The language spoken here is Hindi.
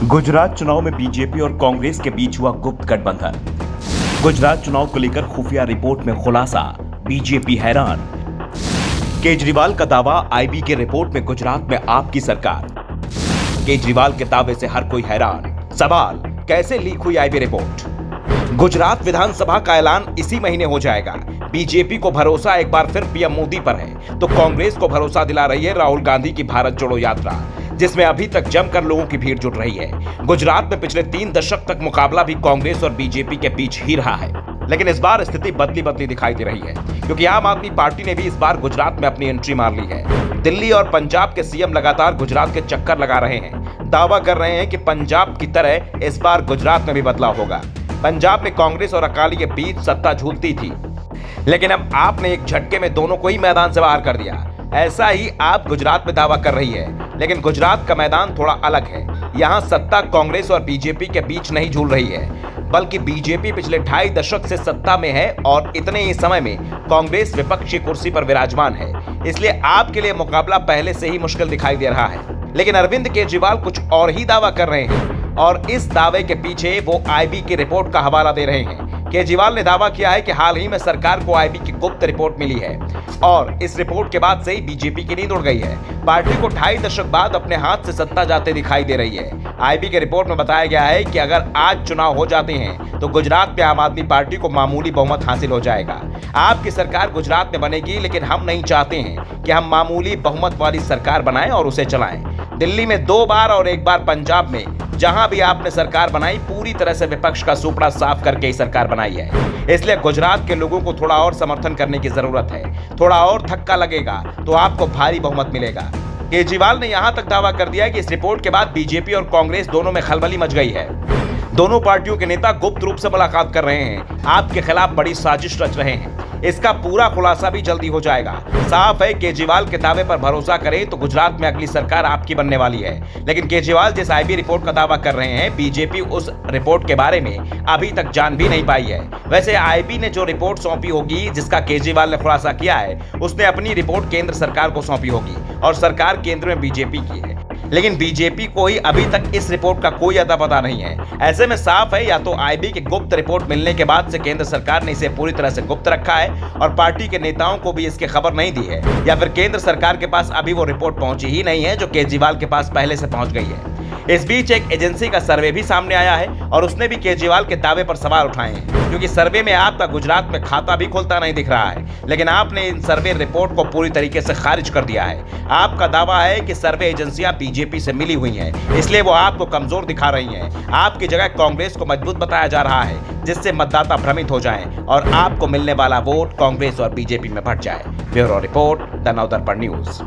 गुजरात चुनाव में बीजेपी और कांग्रेस के बीच हुआ गुप्त गठबंधन। गुजरात चुनाव को लेकर खुफिया रिपोर्ट में खुलासा, बीजेपी हैरान। केजरीवाल का दावा, आईबी के रिपोर्ट में गुजरात में आपकी सरकार। केजरीवाल के दावे से हर कोई हैरान। सवाल, कैसे लीक हुई आईबी रिपोर्ट? गुजरात विधानसभा का ऐलान इसी महीने हो जाएगा। बीजेपी को भरोसा एक बार फिर पीएम मोदी पर है, तो कांग्रेस को भरोसा दिला रही है राहुल गांधी की भारत जोड़ो यात्रा, जिसमें अभी तक जमकर लोगों की भीड़ जुट रही है। गुजरात में पिछले 3 दशक तक मुकाबला भी कांग्रेस और बीजेपी के बीच ही रहा है, लेकिन इस बार स्थिति बदली दिखाई दे रही है, क्योंकि आम आदमी पार्टी ने भी इस बार गुजरात में अपनी एंट्री मार ली है। दिल्ली और पंजाब के सीएम लगातार गुजरात के चक्कर लगा रहे हैं, दावा कर रहे हैं कि पंजाब की तरह इस बार गुजरात में भी बदलाव होगा। पंजाब में कांग्रेस और अकाली के बीच सत्ता झूलती थी, लेकिन अब आपने एक झटके में दोनों को ही मैदान से बाहर कर दिया। ऐसा ही आप गुजरात में दावा कर रही है, लेकिन गुजरात का मैदान थोड़ा अलग है। यहाँ सत्ता कांग्रेस और बीजेपी के बीच नहीं झूल रही है, बल्कि बीजेपी पिछले 2.5 दशक से सत्ता में है और इतने ही समय में कांग्रेस विपक्ष की कुर्सी पर विराजमान है। इसलिए आपके लिए मुकाबला पहले से ही मुश्किल दिखाई दे रहा है। लेकिन अरविंद केजरीवाल कुछ और ही दावा कर रहे हैं, और इस दावे के पीछे वो आईबी की रिपोर्ट का हवाला दे रहे हैं। केजरीवाल ने दावा किया है कि हाल ही में सरकार को आईबी की गुप्त रिपोर्ट मिली है, और इस रिपोर्ट के बाद से ही बीजेपी की नींद उड़ गई है। पार्टी को 2.5 दशक बाद अपने हाथ से सत्ता जाते दिखाई दे रही है। आईबी के रिपोर्ट में बताया गया है कि अगर आज चुनाव हो जाते हैं तो गुजरात में आम आदमी पार्टी को मामूली बहुमत हासिल हो जाएगा। आपकी सरकार गुजरात में बनेगी, लेकिन हम नहीं चाहते हैं कि हम मामूली बहुमत वाली सरकार बनाएं और उसे चलाएं। दिल्ली में 2 बार और 1 बार पंजाब में जहां भी आपने सरकार बनाई, पूरी तरह से विपक्ष का सुपड़ा साफ करके ही सरकार बनाई है। इसलिए गुजरात के लोगों को थोड़ा और समर्थन करने की जरूरत है। थोड़ा और धक्का लगेगा तो आपको भारी बहुमत मिलेगा। केजरीवाल ने यहां तक दावा कर दिया है कि इस रिपोर्ट के बाद बीजेपी और कांग्रेस दोनों में खलबली मच गई है। दोनों पार्टियों के नेता गुप्त रूप से मुलाकात कर रहे हैं, आपके खिलाफ बड़ी साजिश रच रहे हैं। इसका पूरा खुलासा भी जल्दी हो जाएगा। साफ है, केजरीवाल के दावे पर भरोसा करें तो गुजरात में अगली सरकार आपकी बनने वाली है। लेकिन केजरीवाल जिस आईबी रिपोर्ट का दावा कर रहे हैं, बीजेपी उस रिपोर्ट के बारे में अभी तक जान भी नहीं पाई है। वैसे आईबी ने जो रिपोर्ट सौंपी होगी, जिसका केजरीवाल ने खुलासा किया है, उसने अपनी रिपोर्ट केंद्र सरकार को सौंपी होगी, और सरकार केंद्र में बीजेपी की है। लेकिन बीजेपी को ही अभी तक इस रिपोर्ट का कोई अता पता नहीं है। ऐसे में साफ है, या तो आईबी की गुप्त रिपोर्ट मिलने के बाद से केंद्र सरकार ने इसे पूरी तरह से गुप्त रखा है और पार्टी के नेताओं को भी इसकी खबर नहीं दी है, या फिर केंद्र सरकार के पास अभी वो रिपोर्ट पहुंची ही नहीं है जो केजरीवाल के पास पहले से पहुंच गई है। इस बीच एक एजेंसी का सर्वे भी सामने आया है, और उसने भी केजरीवाल के दावे पर सवाल उठाए हैं, क्योंकि सर्वे में आपका गुजरात में खाता भी खुलता नहीं दिख रहा है। लेकिन आपने इन सर्वे रिपोर्ट को पूरी तरीके से खारिज कर दिया है। आपका दावा है कि सर्वे एजेंसियां बीजेपी से मिली हुई हैं, इसलिए वो आपको कमजोर दिखा रही हैं। आपकी जगह कांग्रेस को मजबूत बताया जा रहा है, जिससे मतदाता भ्रमित हो जाएं और आपको मिलने वाला वोट कांग्रेस और बीजेपी में बंट जाए। Bureau report, the Navdarpan news.